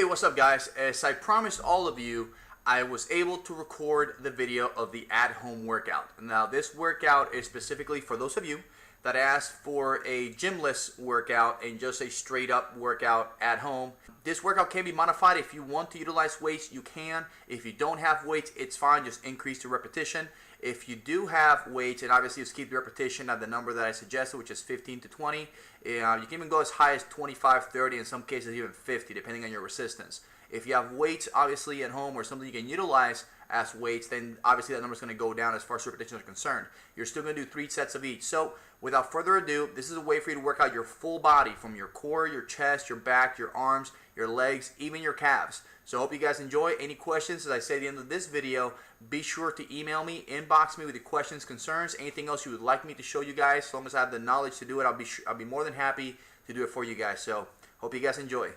Hey, what's up guys? As I promised all of you, I was able to record the video of the at-home workout. Now this workout is specifically for those of you that asked for a gymless workout and just a straight up workout at home. This workout can be modified. If you want to utilize weights, you can. If you don't have weights, it's fine. Just increase the repetition. If you do have weights, and obviously just keep the repetition at the number that I suggested, which is 15 to 20. You can even go as high as 25, 30, in some cases even 50, depending on your resistance. If you have weights, obviously at home, or something you can utilize as weights, then obviously that number is going to go down as far as repetitions are concerned. You're still going to do 3 sets of each. So without further ado, this is a way for you to work out your full body, from your core, your chest, your back, your arms, your legs, even your calves. So I hope you guys enjoy. Any questions, as I say at the end of this video, be sure to email me, inbox me with your questions, concerns, anything else you would like me to show you guys. As long as I have the knowledge to do it, I'll be more than happy to do it for you guys. So hope you guys enjoy.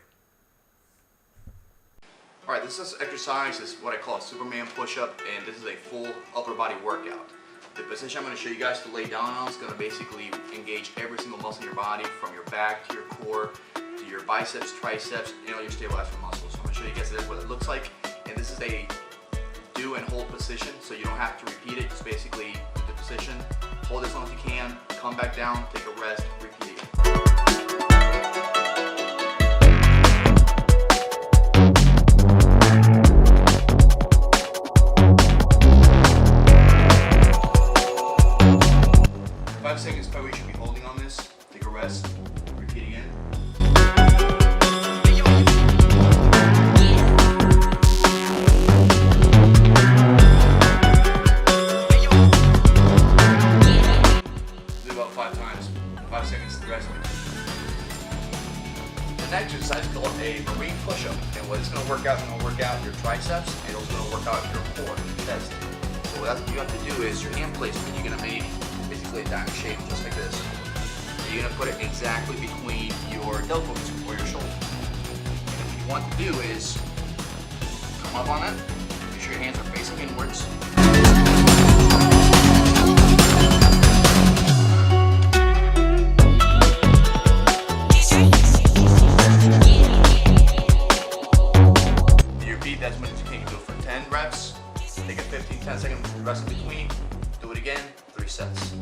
Alright, this exercise is what I call a Superman push-up, and this is a full upper body workout. The position I'm going to show you guys to lay down on is going to basically engage every single muscle in your body, from your back to your core to your biceps, triceps, and all your stabilizer muscles. So I'm going to show you guys what it looks like, and this is a do and hold position, so you don't have to repeat it. Just basically do the position, hold as long as you can, come back down, take a rest, repeat again. 5 seconds per you should be holding on this. Take a rest. Repeat again. Do about 5 times. 5 seconds to rest. The next exercise is called a marine push-up, and what it's going to work out your triceps, and it's going to work out your core, your chest. So what you have to do is your hand placement. You're going to make basically a diamond shape, just like this. You're going to put it exactly between your deltoids or your shoulder. And what you want to do is come up on it, make sure your hands are facing inwards. You repeat that as much as you can. You do it for 10 reps, take a 15-10 second rest in between, do it again, 3 sets.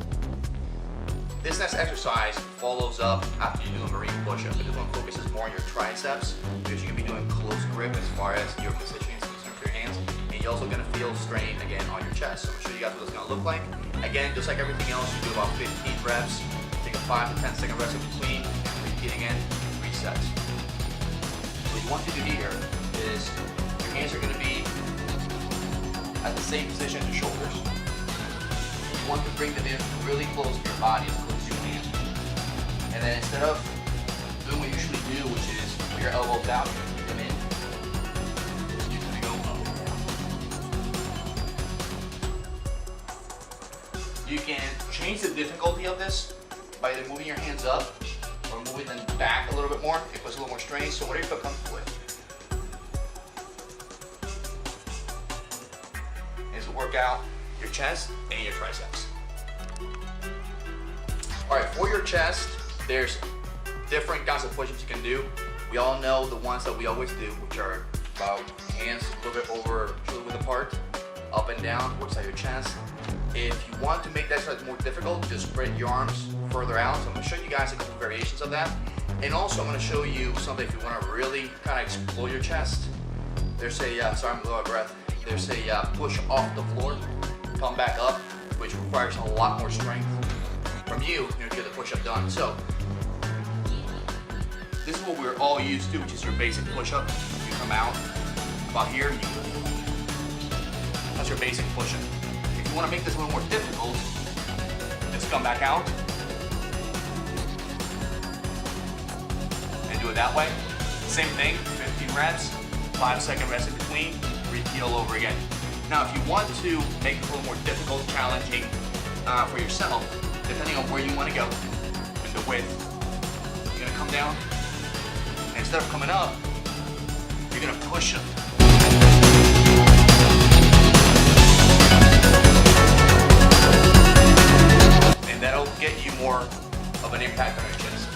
This next exercise follows up after you do a marine push-up. This one focuses more on your triceps, because you're going to be doing close grip as far as your positioning is concerned for your hands, and you're also going to feel strain again on your chest. So I'm going to show you guys what it's going to look like. Again, just like everything else, you do about 15 reps, take a 5 to 10 second rest in between, repeat again, 3 sets. What you want to do here is your hands are going to be at the same position as your shoulders. You want to bring them in really close to your body, as close as you can. And then instead of doing what you usually do, which is put your elbows out, bring them in, you're going to go up and down. You can change the difficulty of this by either moving your hands up or moving them back a little bit more. It puts a little more strain, so whatever you feel comfortable with. This will work out your chest and your triceps. Alright, for your chest, there's different kinds of push-ups you can do. We all know the ones that we always do, which are about hands a little bit over, shoulder width apart, up and down, works out your chest. If you want to make that exercise more difficult, just spread your arms further out. So I'm going to show you guys a couple variations of that. And also I'm going to show you something if you want to really kind of explore your chest. There's a, sorry I'm a little out of breath. There's a push off the floor, come back up, which requires a lot more strength from you to get the push-up done. So this is what we're all used to, which is your basic push-up. You come out about here, that's your basic push-up. If you want to make this a little more difficult, just come back out and do it that way. Same thing, 15 reps, 5 second rest in between, repeat all over again. Now, if you want to make it a little more difficult, challenging for yourself, depending on where you want to go and the width, you're going to come down, and instead of coming up, you're going to push up. And that'll get you more of an impact on your chest.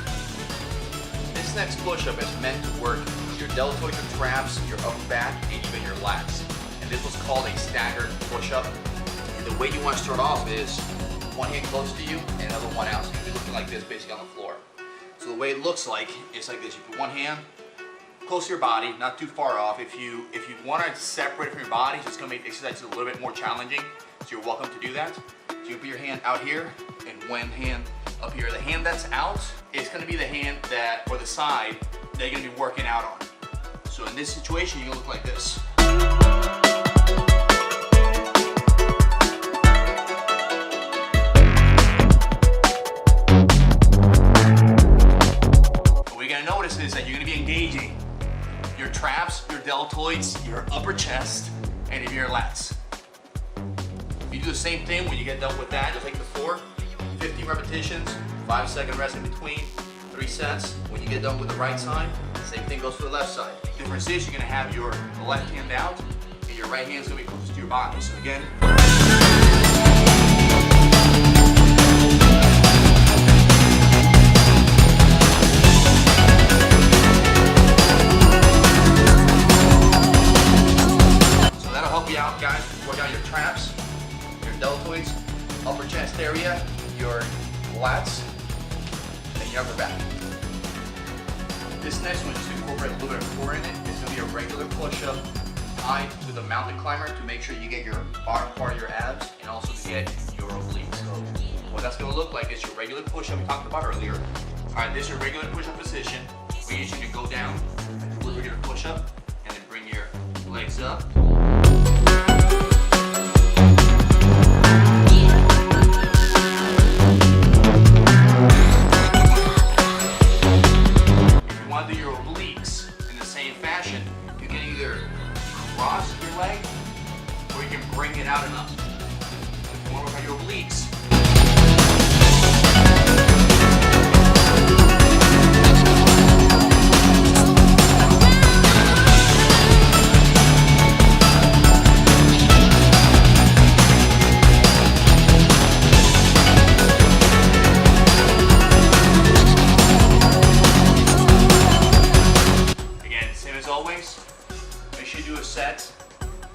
This next push-up is meant to work your deltoids and traps, your upper back, and even your lats. And this was called a staggered push-up. And the way you want to start off is one hand close to you and another one out. So you'll be looking like this basically on the floor. So the way it looks like is like this. You put one hand close to your body, not too far off. If you want to separate from your body, it's going to make the exercise a little bit more challenging. So you're welcome to do that. So you put your hand out here and one hand up here. The hand that's out is going to be the hand that, or the side, that you're going to be working out on. So in this situation, you're going to look like this. What you're going to notice is that you're going to be engaging your traps, your deltoids, your upper chest, and even your lats. You do the same thing when you get done with that, just like before. 15 repetitions, 5-second rest in between, 3 sets. When you get done with the right side, same thing goes for the left side. The difference is you're gonna have your left hand out, and your right hand's gonna be closest to your body. So again, so that'll help you out, guys. Work out your traps, your deltoids, upper chest area, your lats, and your upper back. This next one, just to incorporate a little bit of core in it, is going to be a regular push-up tied with a mountain climber to make sure you get your bottom part of your abs and also to get your obliques. So what that's going to look like is your regular push-up we talked about earlier. Alright, this is your regular push-up position. We need you to go down and do a regular push-up and then bring your legs up. Cross your leg, or you can bring it out enough. If you want to work on your obliques, again, same as always. Make sure you do a set,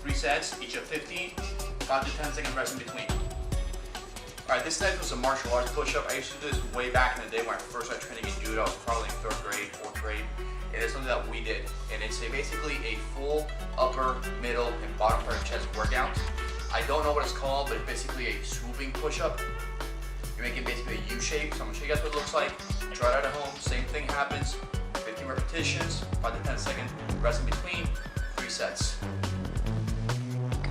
3 sets, each of 15, 5 to 10 second rest in between. Alright, this next was a martial arts push-up. I used to do this way back in the day when I first started training in judo. I was probably in 3rd grade, 4th grade. And it's something that we did. And it's basically a full upper, middle, and bottom part of chest workout. I don't know what it's called, but it's basically a swooping push-up. You're making basically a U shape. So I'm going to show you guys what it looks like. Try it out at home. Same thing happens. 15 repetitions, 5 to 10 second rest in between. Sets.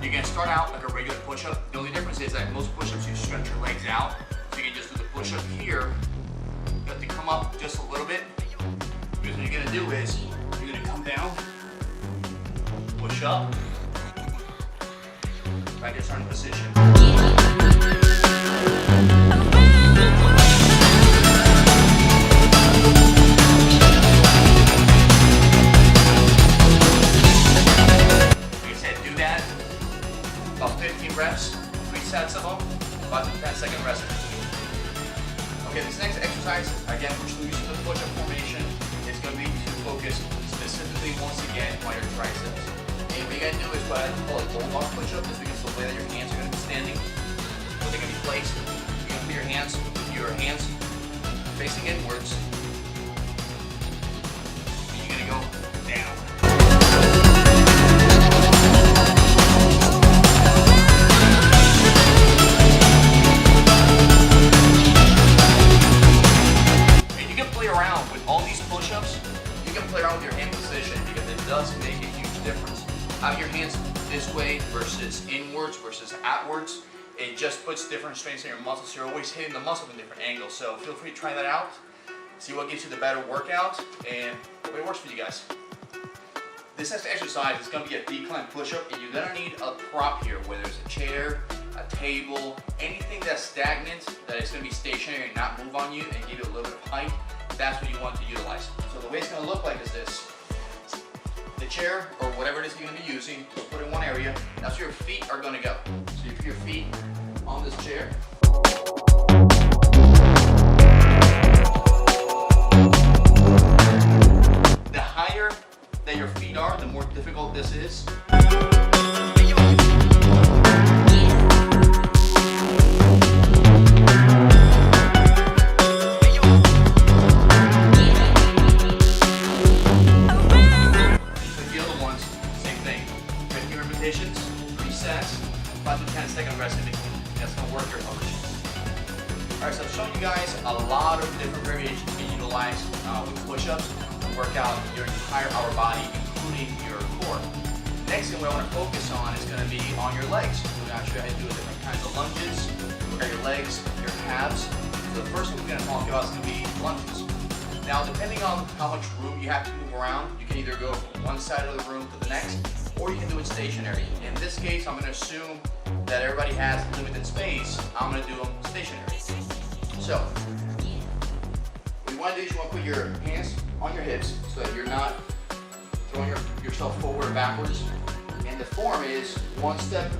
You're going to start out like a regular push-up. The only difference is that most push-ups you stretch your legs out. So you can just do the push-up here. You have to come up just a little bit. Because what you're going to do is you're going to come down, push up, back to starting position. About 15 reps, 3 sets of them, 5 to 10 second rest. Okay, this next exercise, again, we're still using the push-up formation. It's going to be to focus specifically once again on your triceps. And what you're going to do is what I call a bulldog push-up. This is because the way that your hands are going to be standing, where they're going to be placed. You're going to put your hands facing inwards. And you're going to go down. Having your hands this way versus inwards versus outwards, it just puts different strains on your muscles. So you're always hitting the muscle from different angles. So feel free to try that out. See what gives you the better workout and what it works for you guys. This next exercise is going to be a decline push-up, and you're going to need a prop here, whether it's a chair, a table, anything that's stagnant, that is going to be stationary and not move on you and give you a little bit of height. That's what you want to utilize. So the way it's going to look like is this. The chair, or whatever it is you're going to be using, put it in one area. That's where your feet are going to go. So you put your feet on this chair. The higher feet are, the more difficult this is. Repetitions, 3 sets, 5 to 10-second rest in between. That's going to work your upper chest. Alright, so I've shown you guys a lot of different variations you can utilize with push-ups to work out your entire upper body, including your core. Next thing we want to focus on is going to be on your legs. We're going to show you how to do different kinds of lunges, work out your legs, your calves. So the first thing we're going to talk about is going to be lunges. Now, depending on how much room you have to move around, you can either go from one side of the room to the next, or you can do it stationary. In this case, I'm going to assume that everybody has limited space. I'm going to do them stationary. So, what you want to do is you want to put your hands on your hips so that you're not throwing yourself forward or backwards. And the form is one step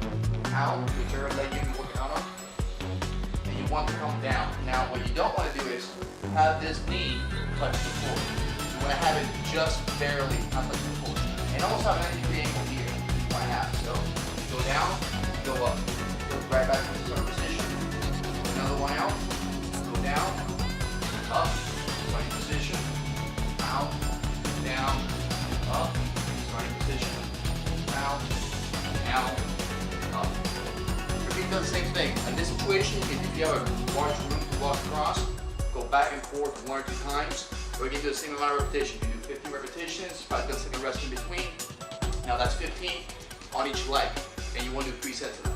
out, whichever leg you're working out on, and you want to come down. Now, what you don't want to do is have this knee touch the floor. You want to have it just barely touch the floor. And almost have an 90-degree angle here. You want to have. So you go down, go up, go right back to the start position. Another one out. Go down, up, starting position, out, down, up, starting position, out, down, up. Repeat the same thing. In this situation, if you have a large room to walk across, go back and forth 1 or 2 times. Or you can do the same amount of repetition. You can do 15 repetitions, 5 to 10 second rest in between. Now that's 15 on each leg, and you want to do 3 sets of that.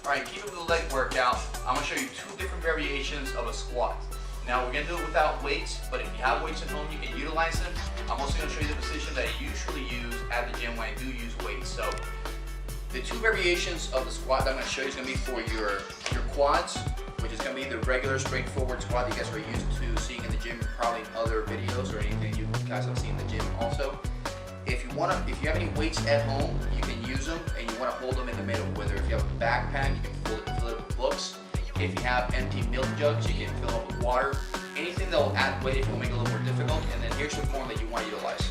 Alright, keep it with the leg workout. I'm going to show you 2 different variations of a squat. Now we're going to do it without weights, but if you have weights at home, you can utilize them. I'm also going to show you the position that I usually use at the gym when I do use weights. So the 2 variations of the squat that I'm going to show you is going to be for your quads, which is going to be the regular straightforward squat that you guys are used to seeing in the gym, probably in other videos or anything you guys have seen in the gym also. If you have any weights at home, you can use them, and you want to hold them in the middle. Whether if you have a backpack, you can fill it with books. If you have empty milk jugs, you can fill up with water. Anything that will add weight, it will make it a little more difficult. And then here's the form that you want to utilize.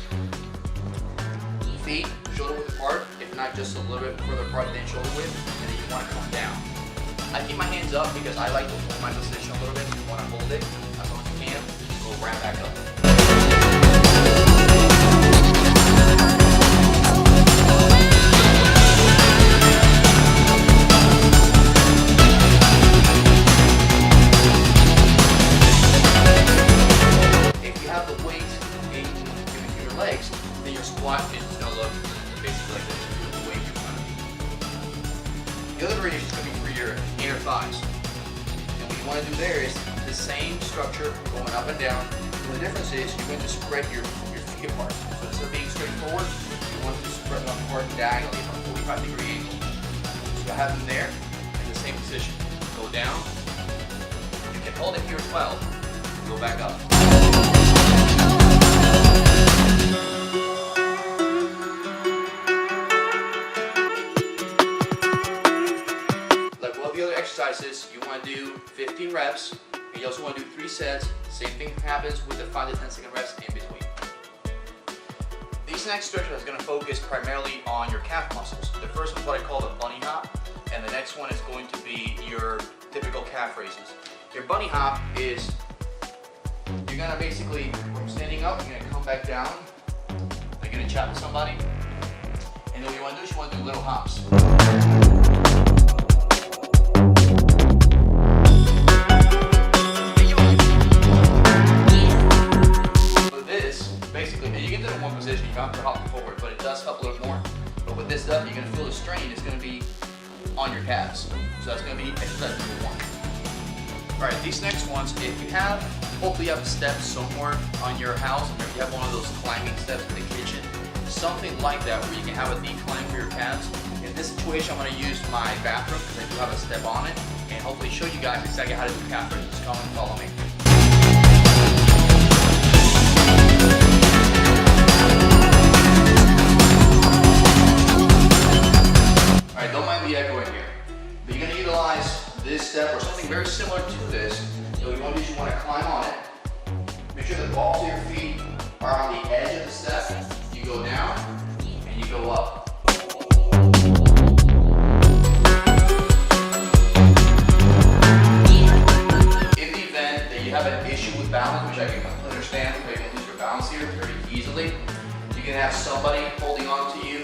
Feet shoulder width apart, if not just a little bit further apart than shoulder width, and then you want to come down. I keep my hands up because I like to hold my position a little bit. You want to hold it as long as you can. Go right back up. If you have the weight in between your legs, then your squat is just going to look basically like this with the weight in front of you. The other variation is going to be for your inner thighs. And what you want to do there is the same structure going up and down. And the difference is you're going to spread your feet apart. So instead of being straight forward, you want to spread them apart diagonally from a 45-degree angle. So have them there in the same position. Go down. You can hold it here as well. Go back up. Exercises, you want to do 15 reps, and you also want to do 3 sets. Same thing happens with the 5 to 10 second rest in between. These next stretches is going to focus primarily on your calf muscles. The first one is what I call the bunny hop, and the next one is going to be your typical calf raises. Your bunny hop is, you're going to basically, from standing up, you're going to come back down, you're going to chat with somebody, and then what you want to do is you want to do little hops. Position, you don't have to hop forward, but it does help a little more. But with this stuff, you're going to feel the strain is going to be on your calves. So that's going to be exercise number 1. Alright, these next ones, if you have, hopefully you have a step somewhere on your house, or if you have one of those climbing steps in the kitchen, something like that where you can have a decline for your calves. In this situation, I'm going to use my bathroom because I do have a step on it, and hopefully show you guys exactly how to do calf raises. Come and follow me. Alright, don't mind the echo in here. But you're going to utilize this step or something very similar to this. So you want to do is you want to climb on it. Make sure the balls of your feet are on the edge of the step. You go down, go up. In the event that you have an issue with balance, which I can completely understand, you're going to lose your balance here very easily, you can have somebody holding on to you,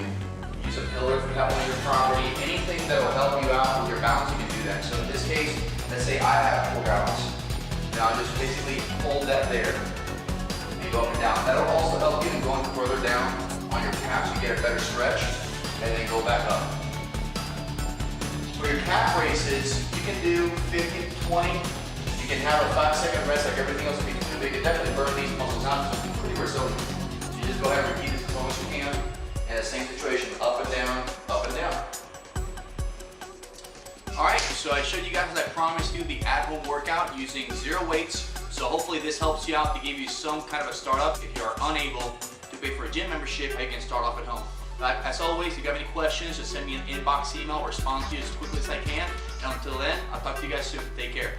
use a pillar if you have one on your property, anything that will help you out with your balance, you can do that. So in this case, let's say I have 4 balance. Now just basically hold that there and go up and down. That'll also help you in going further down on your calf so you get a better stretch, and then go back up. For your calf raises, you can do 50 to 20. You can have a 5-second rest like everything else we can do. You can definitely burn these muscles out because they're pretty resilient. So you just go ahead and repeat this as long as you can. And the same situation, up and down, up and down. Alright, so I showed you guys, as I promised you, the at-home workout using 0 weights. So hopefully this helps you out to give you some kind of a startup if you are unable to pay for a gym membership, how you can start off at home. But as always, if you have any questions, just send me an inbox email or respond to you as quickly as I can. And until then, I'll talk to you guys soon. Take care.